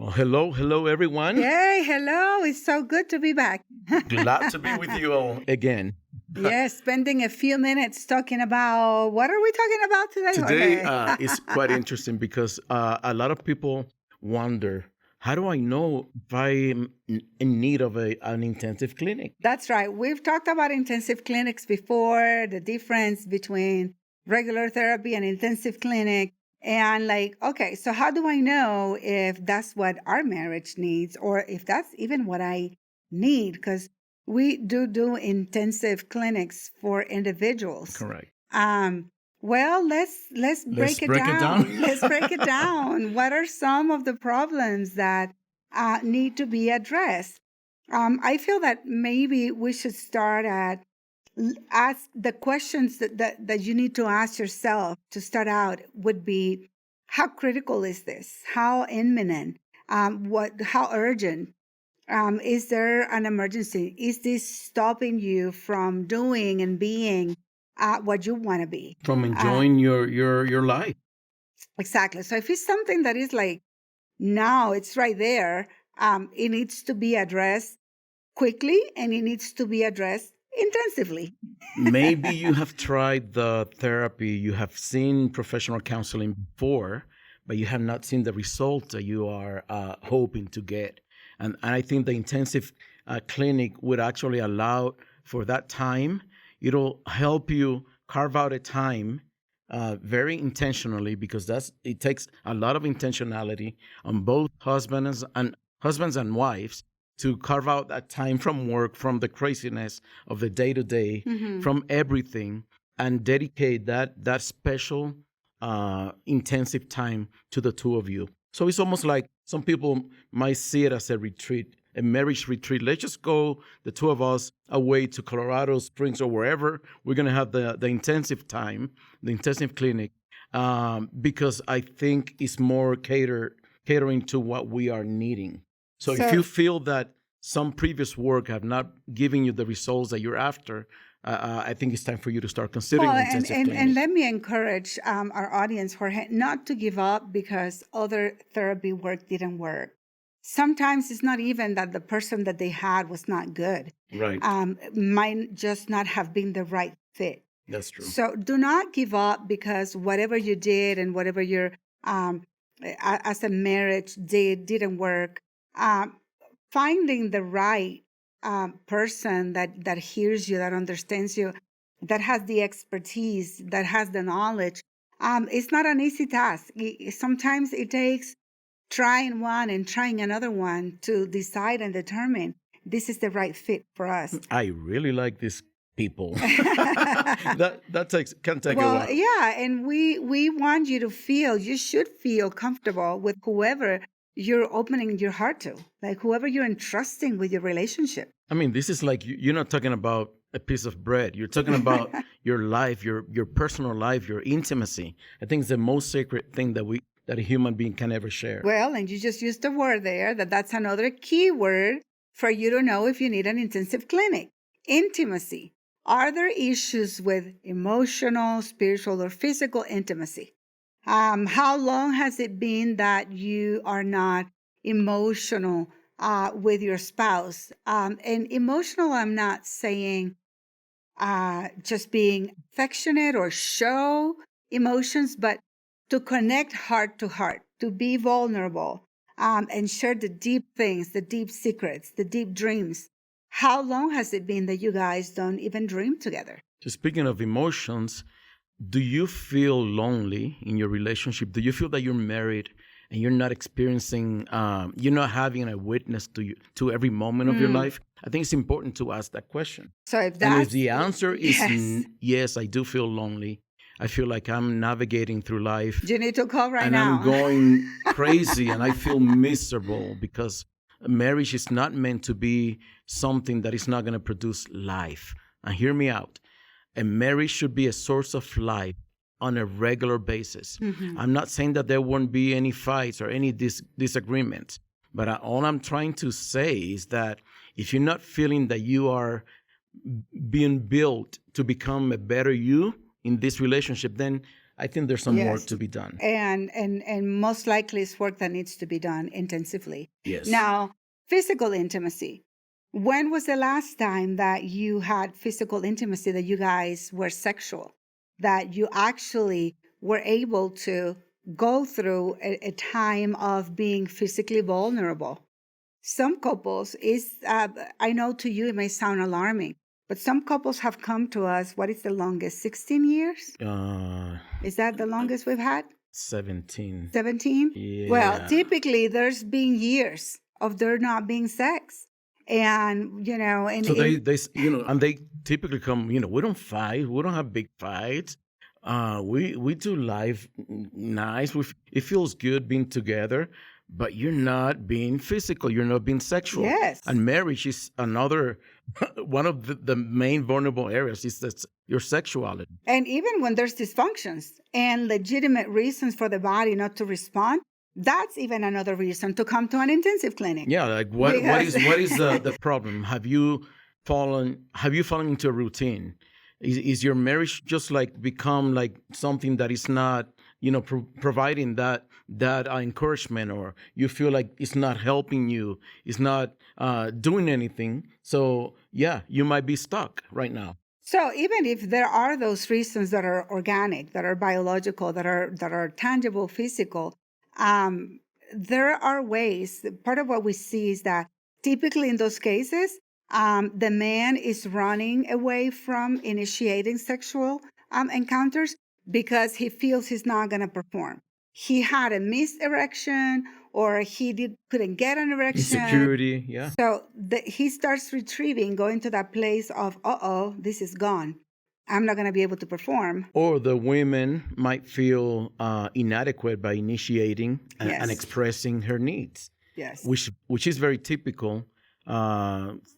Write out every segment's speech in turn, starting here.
Well, hello, everyone. Yay, hello. It's so good to be back. Glad to be with you all again. Yes, spending a few minutes talking about what are we talking about today, Today Jorge? is quite interesting because a lot of people wonder, how do I know if I'm in need of an intensive clinic? That's right. We've talked about intensive clinics before, the difference between regular therapy and intensive clinic. And okay, so how do I know if that's what our marriage needs or if that's even what I need? Because we do intensive clinics for individuals. Correct. Well, let's break it down. Let's break it down. What are some of the problems that need to be addressed? I feel that maybe we should start at ask the questions that you need to ask yourself to start out would be, how critical is this? How imminent? How urgent? Is there an emergency? Is this stopping you from doing and being what you want to be? From enjoying your life. Exactly. So if it's something that is like, now it's right there, it needs to be addressed quickly and it needs to be addressed intensively. Maybe you have tried the therapy, you have seen professional counseling before, but you have not seen the results that you are hoping to get. And I think the intensive clinic would actually allow for that time. It'll help you carve out a time very intentionally, because it takes a lot of intentionality on both husbands and wives to carve out that time from work, from the craziness of the day to day, from everything, and dedicate that special intensive time to the two of you. So it's almost like some people might see it as a retreat, a marriage retreat. Let's just go, the two of us, away to Colorado Springs or wherever. We're going to have the intensive time, the intensive clinic, because I think it's more catering to what we are needing. So if you feel that some previous work have not given you the results that you're after, I think it's time for you to start considering intensive clinic. And let me encourage our audience, Jorge, not to give up because other therapy work didn't work. Sometimes it's not even that the person that they had was not good. Right. Might just not have been the right fit. That's true. So do not give up because whatever you did and whatever your as a marriage didn't work. Finding the right person that hears you, that understands you, that has the expertise, that has the knowledge, it's not an easy task. Sometimes it takes trying one and trying another one to decide and determine this is the right fit for us. I really like these people. that can take a while. Well, yeah, and we want you to feel, you should feel comfortable with whoever you're opening your heart to, like whoever you're entrusting with your relationship. I mean, this is like, you're not talking about a piece of bread. You're talking about your life, your personal life, your intimacy. I think it's the most sacred thing that a human being can ever share. Well, and you just used a word there, that's another key word for you to know if you need an intensive clinic. Intimacy. Are there issues with emotional, spiritual, or physical intimacy? How long has it been that you are not emotional with your spouse? And emotional, I'm not saying just being affectionate or show emotions, but to connect heart to heart, to be vulnerable, and share the deep things, the deep secrets, the deep dreams. How long has it been that you guys don't even dream together? So speaking of emotions, do you feel lonely in your relationship? Do you feel that you're married and you're not experiencing, you're not having a witness to every moment of your life? I think it's important to ask that question. So if the answer is yes, I do feel lonely. I feel like I'm navigating through life. You need to call right and now. And I'm going crazy and I feel miserable because marriage is not meant to be something that is not going to produce life. And hear me out. A marriage should be a source of life on a regular basis. I'm not saying that there won't be any fights or any disagreements, but all I'm trying to say is that if you're not feeling that you are being built to become a better you in this relationship, then I think there's some work Yes. to be done. And most likely it's work that needs to be done intensively. Yes. Now, physical intimacy. When was the last time that you had physical intimacy, that you guys were sexual, that you actually were able to go through a time of being physically vulnerable? Some couples I know to you it may sound alarming, but some couples have come to us. What is the longest? 16 years? Is that the longest we've had? 17. 17? Yeah. Well, typically there's been years of there not being sex. And, and So they and they typically come, we don't fight. We don't have big fights. We do life nice. It feels good being together, but you're not being physical. You're not being sexual. Yes. And marriage is another one of the main vulnerable areas is that your sexuality. And even when there's dysfunctions and legitimate reasons for the body not to respond, that's even another reason to come to an intensive clinic. Yeah, like what is the problem? Have you fallen into a routine? Is your marriage just like become like something that is not, providing that encouragement, or you feel like it's not helping you, it's not doing anything? So yeah, you might be stuck right now. So even if there are those reasons that are organic, that are biological, that are tangible, physical, there are ways. Part of what we see is that typically in those cases, the man is running away from initiating sexual encounters because he feels he's not going to perform. He had a missed erection, or he couldn't get an erection. Insecurity, yeah. So he starts retrieving, going to that place of, this is gone. I'm not going to be able to perform. Or the women might feel inadequate by initiating and expressing her needs. Yes. Which is very typical,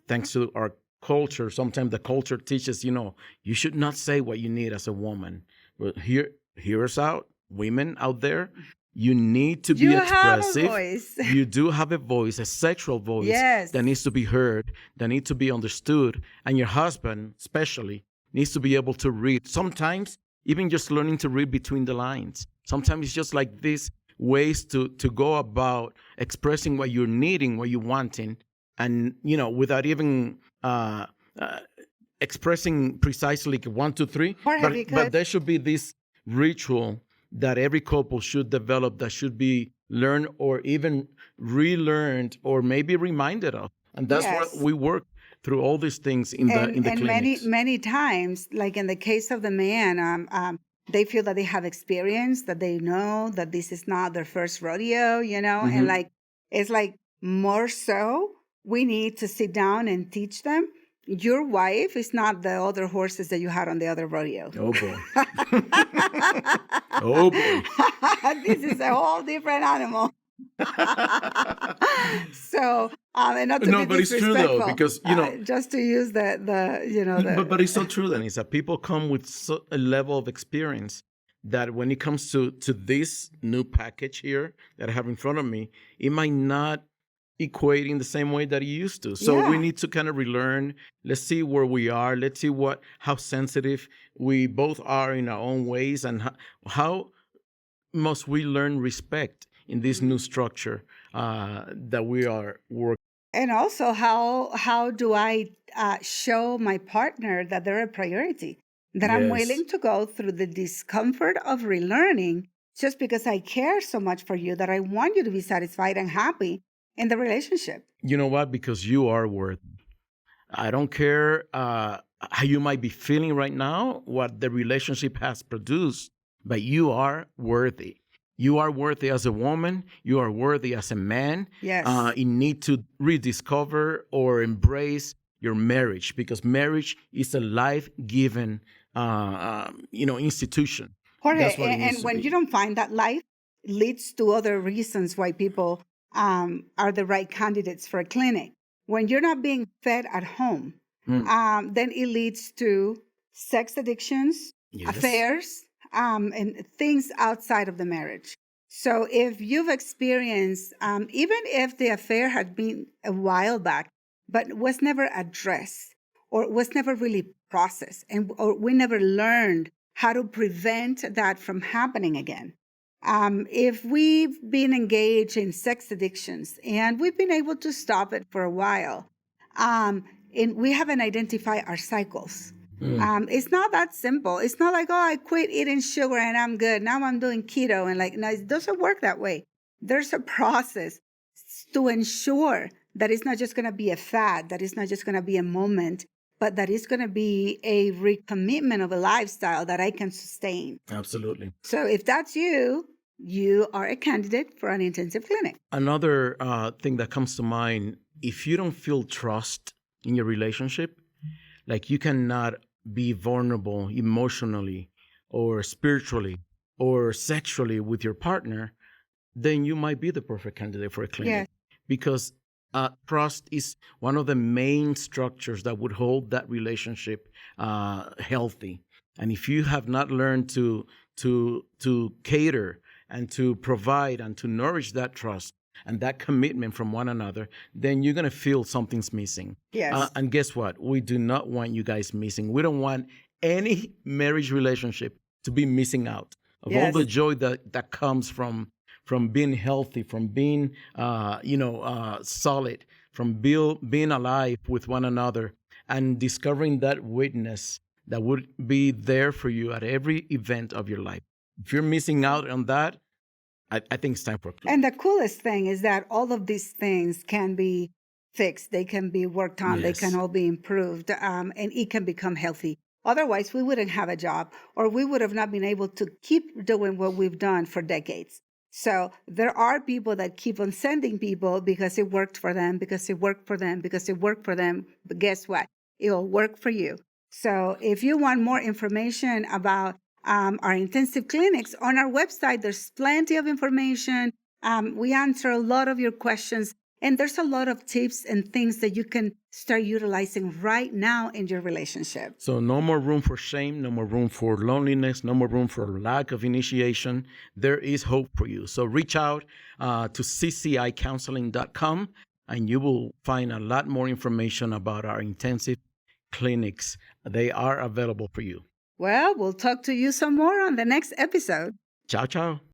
thanks to our culture. Sometimes the culture teaches, you should not say what you need as a woman. But hear us out, women out there. You need to be expressive. You have a voice. You do have a voice, a sexual voice that needs to be heard, that needs to be understood. And your husband, especially, needs to be able to read. Sometimes even just learning to read between the lines. Sometimes it's just like these ways to go about expressing what you're needing, what you're wanting, and without even expressing precisely 1, 2, 3. But there should be this ritual that every couple should develop, that should be learned or even relearned or maybe reminded of. And that's what we work through, all these things in the clinics. And many times, like in the case of the man, they feel that they have experience, that they know that this is not their first rodeo, and it's like more so we need to sit down and teach them. Your wife is not the other horses that you had on the other rodeo. Oh, boy. Oh, boy. This is a whole different animal. So, and not to be but it's true though, because just to use but it's so true. Then is that people come with a level of experience that when it comes to this new package here that I have in front of me, it might not equate in the same way that it used to. So we need to kind of relearn. Let's see where we are. Let's see how sensitive we both are in our own ways, and how must we learn respect in this new structure that we are working. And also, how do I show my partner that they're a priority, that I'm willing to go through the discomfort of relearning just because I care so much for you, that I want you to be satisfied and happy in the relationship. You know what? Because you are worthy. I don't care how you might be feeling right now, what the relationship has produced, but you are worthy. You are worthy as a woman. You are worthy as a man. Yes. You need to rediscover or embrace your marriage, because marriage is a life-giving, institution. Jorge, and when you don't find that life leads to other reasons why people are the right candidates for a clinic. When you're not being fed at home, then it leads to sex addictions, affairs, and things outside of the marriage. So if you've experienced, even if the affair had been a while back, but was never addressed or was never really processed, or we never learned how to prevent that from happening again. If we've been engaged in sex addictions and we've been able to stop it for a while, and we haven't identified our cycles. It's not that simple. It's not like, oh, I quit eating sugar and I'm good. Now I'm doing keto. And like, no, it doesn't work that way. There's a process to ensure that it's not just going to be a fad, that it's not just going to be a moment, but that it's going to be a recommitment of a lifestyle that I can sustain. Absolutely. So if that's you, you are a candidate for an intensive clinic. Another thing that comes to mind, if you don't feel trust in your relationship, like you cannot be vulnerable emotionally or spiritually or sexually with your partner, then you might be the perfect candidate for a clinic. Yes. Because trust is one of the main structures that would hold that relationship healthy. And if you have not learned to cater and to provide and to nourish that trust and that commitment from one another, then you're going to feel something's missing. Yes. And guess what? We do not want you guys missing. We don't want any marriage relationship to be missing out of all Yes. the joy that comes from being healthy, from being solid, from being alive with one another, and discovering that witness that would be there for you at every event of your life. If you're missing out on that, I think it's time for a clinic. And the coolest thing is that all of these things can be fixed. They can be worked on. Yes. They can all be improved, and it can become healthy. Otherwise, we wouldn't have a job, or we would have not been able to keep doing what we've done for decades. So there are people that keep on sending people because it worked for them, because it worked for them, because it worked for them. But guess what? It'll work for you. So if you want more information about our intensive clinics, on our website, there's plenty of information. We answer a lot of your questions, and there's a lot of tips and things that you can start utilizing right now in your relationship. So no more room for shame, no more room for loneliness, no more room for lack of initiation. There is hope for you. So reach out to ccicounseling.com, and you will find a lot more information about our intensive clinics. They are available for you. Well, we'll talk to you some more on the next episode. Ciao, ciao.